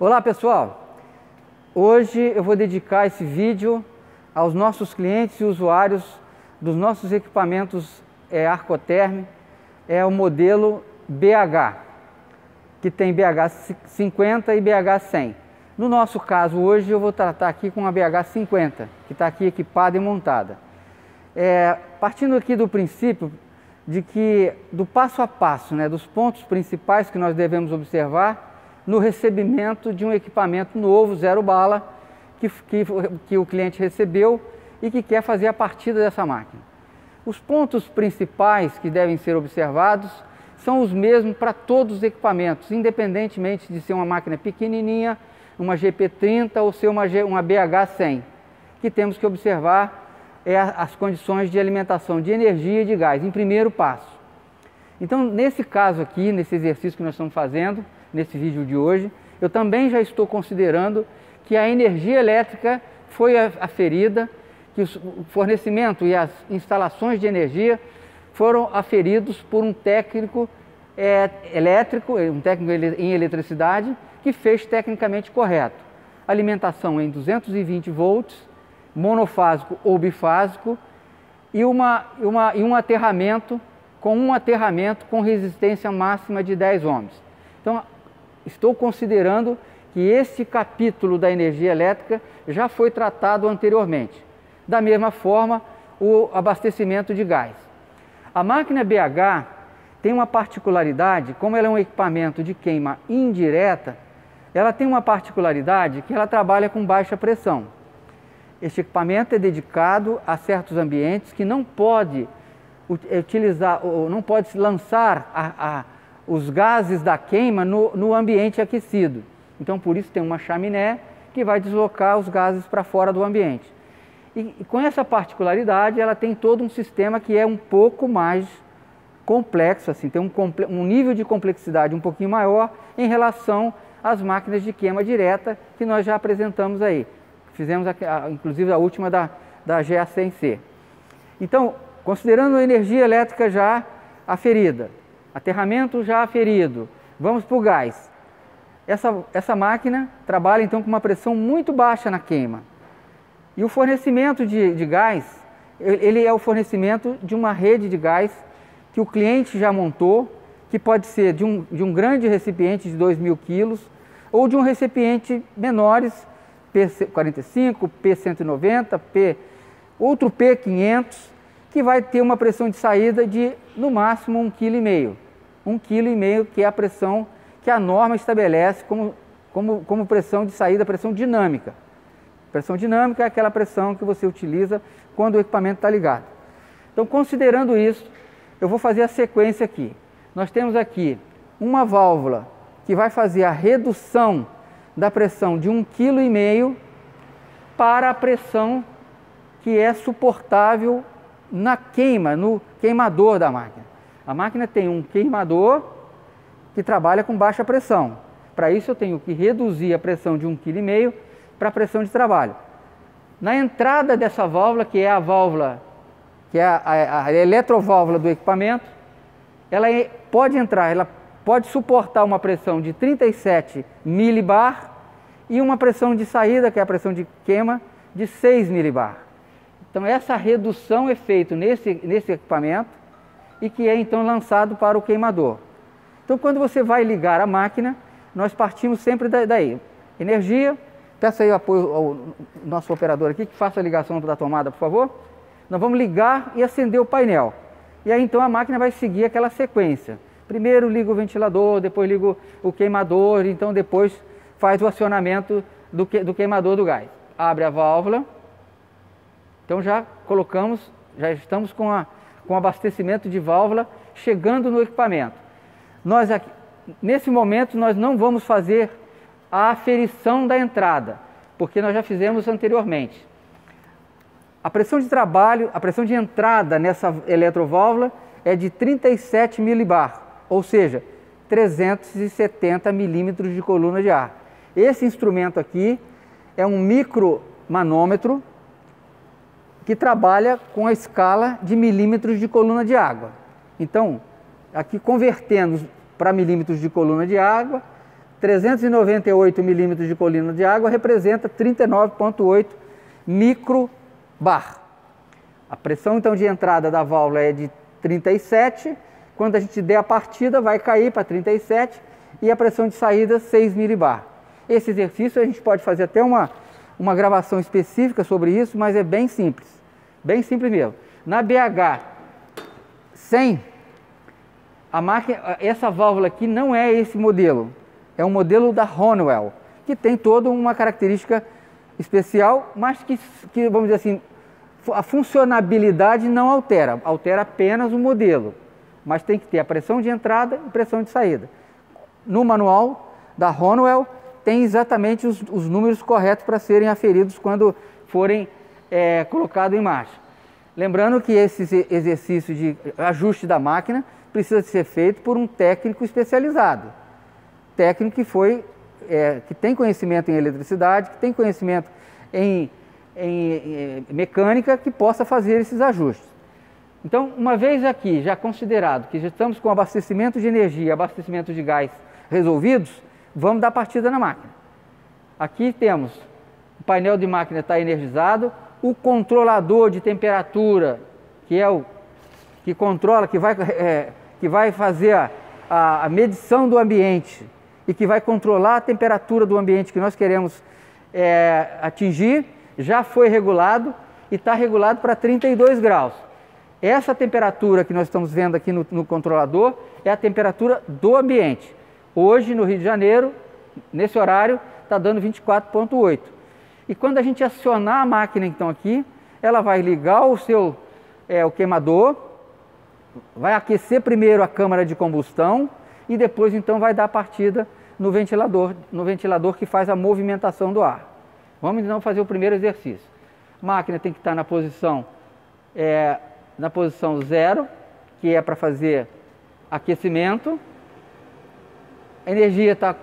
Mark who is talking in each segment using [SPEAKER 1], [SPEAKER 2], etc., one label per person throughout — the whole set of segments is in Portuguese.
[SPEAKER 1] Olá pessoal, hoje eu vou dedicar esse vídeo aos nossos clientes e usuários dos nossos equipamentos Arcoterm, o modelo BH, que tem BH 50 e BH 100. No nosso caso hoje eu vou tratar aqui com a BH 50, que está aqui equipada e montada. Partindo aqui do princípio de que, do passo a passo, dos pontos principais que nós devemos observar no recebimento de um equipamento novo, zero bala, que o cliente recebeu e que quer fazer a partida dessa máquina. Os pontos principais que devem ser observados são os mesmos para todos os equipamentos, independentemente de ser uma máquina pequenininha, uma GP30 ou ser uma BH 100, que temos que observar as condições de alimentação de energia e de gás, em primeiro passo. Então, nesse caso aqui, nesse exercício que nós estamos fazendo, nesse vídeo de hoje, eu também já estou considerando que a energia elétrica foi aferida, que o fornecimento e as instalações de energia foram aferidos por um técnico elétrico, um técnico em eletricidade, que fez tecnicamente correto. Alimentação em 220 volts, monofásico ou bifásico, e um aterramento com resistência máxima de 10 ohms. Então, estou considerando que esse capítulo da energia elétrica já foi tratado anteriormente. Da mesma forma, o abastecimento de gás. A máquina BH tem uma particularidade, como ela é um equipamento de queima indireta, ela tem uma particularidade que ela trabalha com baixa pressão. Este equipamento é dedicado a certos ambientes que não pode utilizar, ou não pode lançar os gases da queima no ambiente aquecido. Então, por isso tem uma chaminé que vai deslocar os gases para fora do ambiente. E com essa particularidade, ela tem todo um sistema que é um pouco mais complexo, assim, tem um nível de complexidade um pouquinho maior em relação às máquinas de queima direta que nós já apresentamos aí. Fizemos, inclusive, a última da GA100C. Então, considerando a energia elétrica já aferida, aterramento já aferido, vamos para o gás. Essa máquina trabalha então com uma pressão muito baixa na queima. E o fornecimento de gás, ele é o fornecimento de uma rede de gás que o cliente já montou, que pode ser de um grande recipiente de 2.000 quilos ou de um recipiente menores, P45, P190, outro P500, que vai ter uma pressão de saída de, no máximo, 1,5 kg. 1,5 kg, que é a pressão que a norma estabelece como pressão de saída, pressão dinâmica. Pressão dinâmica é aquela pressão que você utiliza quando o equipamento está ligado. Então, considerando isso, eu vou fazer a sequência aqui. Nós temos aqui uma válvula que vai fazer a redução da pressão de 1,5 kg para a pressão que é suportável na queima, no queimador da máquina. A máquina tem um queimador que trabalha com baixa pressão. Para isso eu tenho que reduzir a pressão de 1,5 kg para a pressão de trabalho. Na entrada dessa válvula, que é a válvula, que é a eletroválvula do equipamento, ela pode entrar, ela pode suportar uma pressão de 37 milibar e uma pressão de saída, que é a pressão de queima, de 6 milibar. Então essa redução é feita nesse equipamento e que é então lançado para o queimador. Então quando você vai ligar a máquina, nós partimos sempre daí. Energia, peço aí o apoio ao nosso operador aqui, que faça a ligação da tomada, por favor. Nós vamos ligar e acender o painel. E aí então a máquina vai seguir aquela sequência. Primeiro liga o ventilador, depois liga o queimador, então depois faz o acionamento do queimador do gás. Abre a válvula. Então já estamos com o abastecimento de válvula chegando no equipamento. Nesse momento nós não vamos fazer a aferição da entrada, porque nós já fizemos anteriormente. A pressão de trabalho, a pressão de entrada nessa eletroválvula é de 37 milibar, ou seja, 370 milímetros de coluna de ar. Esse instrumento aqui é um micromanômetro que trabalha com a escala de milímetros de coluna de água. Então, aqui convertendo para milímetros de coluna de água, 398 milímetros de colina de água representa 39,8 microbar. A pressão então de entrada da válvula é de 37, quando a gente der a partida vai cair para 37 e a pressão de saída 6 milibar. Esse exercício a gente pode fazer até uma gravação específica sobre isso, mas é bem simples mesmo. Na BH 100, a máquina, essa válvula aqui não é esse modelo, é um modelo da Honeywell, que tem toda uma característica especial, mas que vamos dizer assim, a funcionabilidade não altera apenas o modelo, mas tem que ter a pressão de entrada e pressão de saída. No manual da Honeywell tem exatamente os números corretos para serem aferidos quando forem colocados em marcha. Lembrando que esse exercício de ajuste da máquina precisa ser feito por um técnico especializado. Técnico que tem conhecimento em eletricidade, que tem conhecimento em mecânica, que possa fazer esses ajustes. Então, uma vez aqui já considerado que já estamos com abastecimento de energia e abastecimento de gás resolvidos, vamos dar partida na máquina. Aqui temos o painel de máquina está energizado, o controlador de temperatura, que é o que controla, que vai fazer a medição do ambiente e que vai controlar a temperatura do ambiente que nós queremos atingir, já foi regulado e está regulado para 32 graus. Essa temperatura que nós estamos vendo aqui no controlador é a temperatura do ambiente. Hoje, no Rio de Janeiro, nesse horário, está dando 24,8. E quando a gente acionar a máquina, então, aqui, ela vai ligar o queimador, vai aquecer primeiro a câmara de combustão e depois, então, vai dar partida no ventilador que faz a movimentação do ar. Vamos, então, fazer o primeiro exercício. A máquina tem que estar na posição 0, que é para fazer aquecimento. A energia está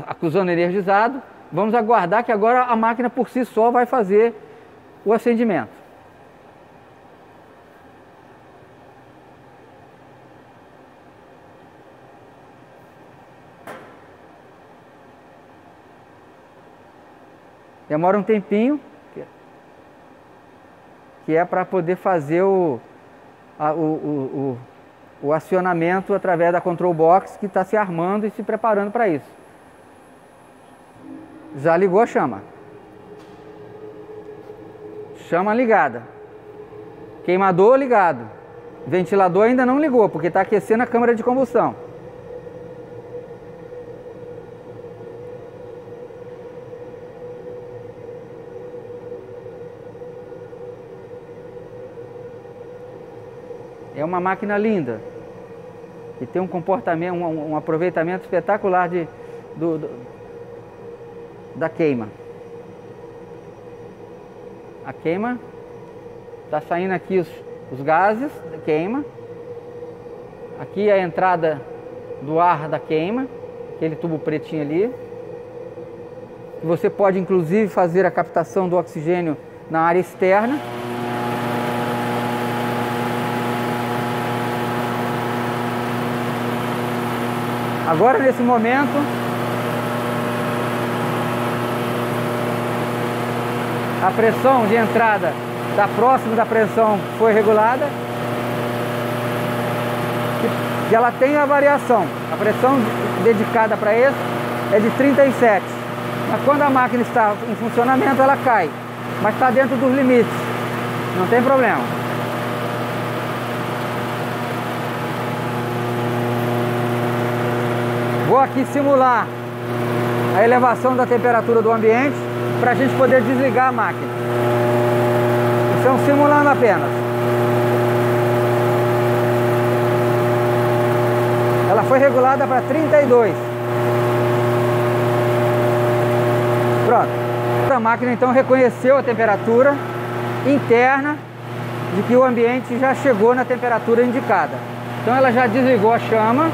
[SPEAKER 1] acusando energizado. Vamos aguardar que agora a máquina por si só vai fazer o acendimento. Demora um tempinho, que é para poder fazer o acionamento através da control box, que está se armando e se preparando para isso. Já ligou a chama. Chama ligada. Queimador ligado. Ventilador ainda não ligou, porque está aquecendo a câmara de combustão. É uma máquina linda, que tem um comportamento, um aproveitamento espetacular da queima. A queima, está saindo aqui os gases da queima. Aqui é a entrada do ar da queima, aquele tubo pretinho ali. Você pode inclusive fazer a captação do oxigênio na área externa. Agora, nesse momento, a pressão de entrada está próxima da pressão que foi regulada e ela tem a variação. A pressão dedicada para isso é de 37. Mas quando a máquina está em funcionamento, ela cai, mas está dentro dos limites, não tem problema. Vou aqui simular a elevação da temperatura do ambiente para a gente poder desligar a máquina. Estamos simulando apenas. Ela foi regulada para 32. Pronto. A máquina então reconheceu a temperatura interna de que o ambiente já chegou na temperatura indicada. Então ela já desligou a chama.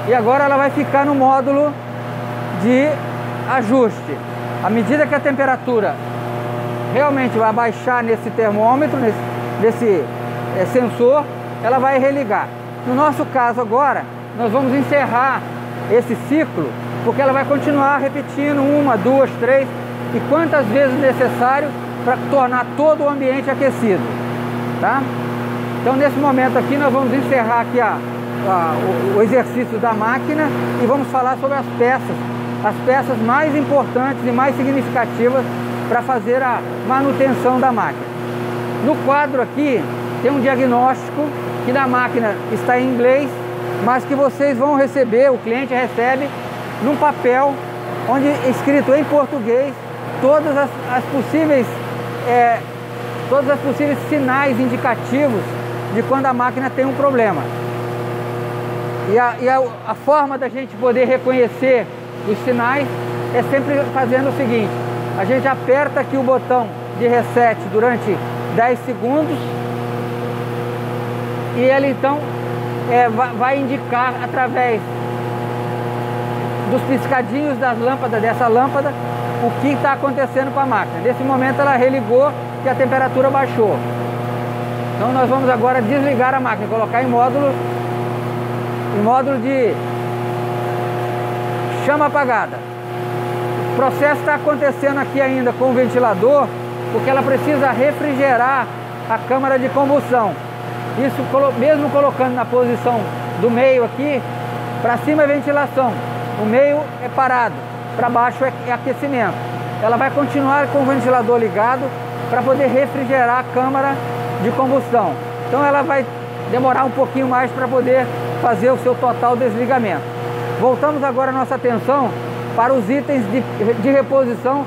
[SPEAKER 1] E agora ela vai ficar no módulo de ajuste. À medida que a temperatura realmente vai baixar nesse termômetro, nesse sensor, ela vai religar. No nosso caso agora, nós vamos encerrar esse ciclo, porque ela vai continuar repetindo 1, 2, 3 e quantas vezes necessário para tornar todo o ambiente aquecido, tá? Então nesse momento aqui nós vamos encerrar aqui o exercício da máquina e vamos falar sobre as peças mais importantes e mais significativas para fazer a manutenção da máquina. No quadro aqui tem um diagnóstico que na máquina está em inglês, mas que vocês vão receber, o cliente recebe num papel onde é escrito em português todas as possíveis sinais indicativos de quando a máquina tem um problema. E a forma da gente poder reconhecer os sinais é sempre fazendo o seguinte: a gente aperta aqui o botão de reset durante 10 segundos e ele então vai indicar através dos piscadinhos dessa lâmpada o que está acontecendo com a máquina. Nesse momento ela religou e a temperatura baixou. Então nós vamos agora desligar a máquina, colocar em módulo de chama apagada. O processo está acontecendo aqui ainda com o ventilador, porque ela precisa refrigerar a câmara de combustão. Isso mesmo colocando na posição do meio aqui, para cima é ventilação, o meio é parado, para baixo é aquecimento. Ela vai continuar com o ventilador ligado para poder refrigerar a câmara de combustão. Então ela vai demorar um pouquinho mais para poder fazer o seu total desligamento. Voltamos agora a nossa atenção para os itens de reposição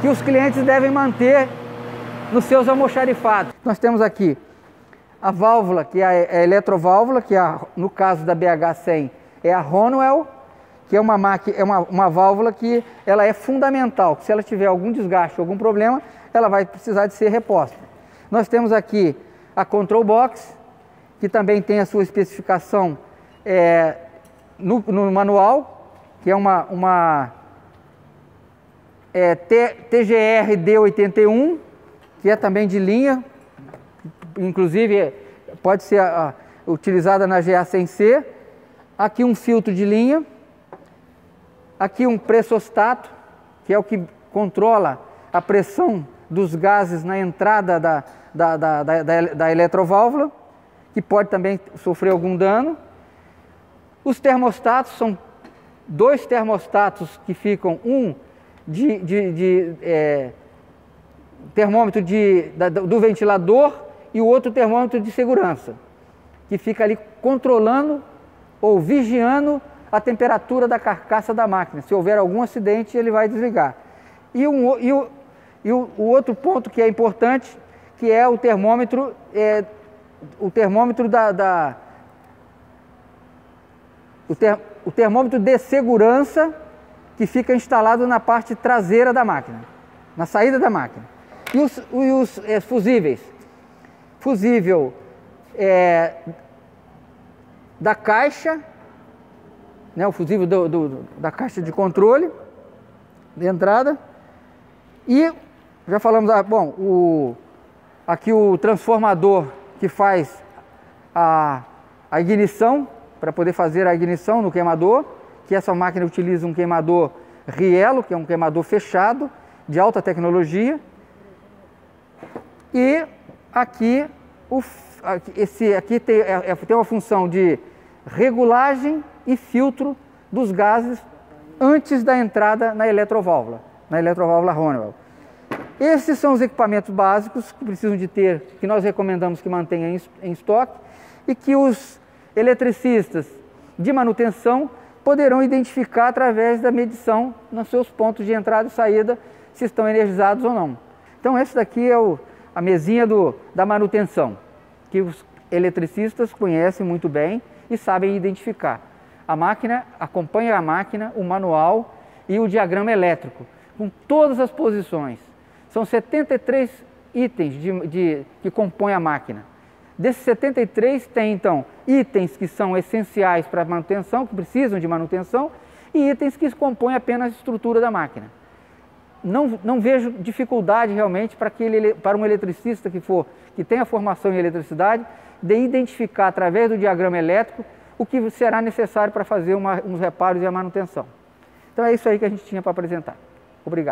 [SPEAKER 1] que os clientes devem manter nos seus almoxarifados. Nós temos aqui a válvula, que é a eletroválvula, que no caso da BH100 é a Honeywell, que é uma válvula que ela é fundamental, que se ela tiver algum desgaste, algum problema, ela vai precisar de ser reposta. Nós temos aqui a Control Box, que também tem a sua especificação no manual, que é uma TGR D81, que é também de linha, inclusive pode ser utilizada na GA100C. Aqui um filtro de linha, aqui um pressostato, que é o que controla a pressão dos gases na entrada da eletroválvula, que pode também sofrer algum dano. Os termostatos são 2 termostatos que ficam, um termômetro do ventilador e o outro termômetro de segurança, que fica ali controlando ou vigiando a temperatura da carcaça da máquina. Se houver algum acidente, ele vai desligar. E o outro ponto que é importante, que é o termômetro, o termômetro de segurança, que fica instalado na parte traseira da máquina, na saída da máquina. E os fusíveis? Fusível da caixa, né, o fusível da caixa de controle de entrada. E já falamos, aqui o transformador que faz a ignição, para poder fazer a ignição no queimador, que essa máquina utiliza um queimador Riello, que é um queimador fechado, de alta tecnologia. E aqui, tem uma função de regulagem e filtro dos gases antes da entrada na eletroválvula Honeywell. Esses são os equipamentos básicos que precisam de ter, que nós recomendamos que mantenham em estoque e que os eletricistas de manutenção poderão identificar através da medição nos seus pontos de entrada e saída, se estão energizados ou não. Então esse daqui é a mesinha da manutenção, que os eletricistas conhecem muito bem e sabem identificar. A máquina acompanha a máquina, o manual e o diagrama elétrico, com todas as posições. São 73 itens que compõem a máquina. Desses 73 tem então itens que são essenciais para a manutenção, que precisam de manutenção, e itens que compõem apenas a estrutura da máquina. Não vejo dificuldade realmente para um eletricista que tenha formação em eletricidade, de identificar através do diagrama elétrico o que será necessário para fazer uns reparos e a manutenção. Então é isso aí que a gente tinha para apresentar. Obrigado.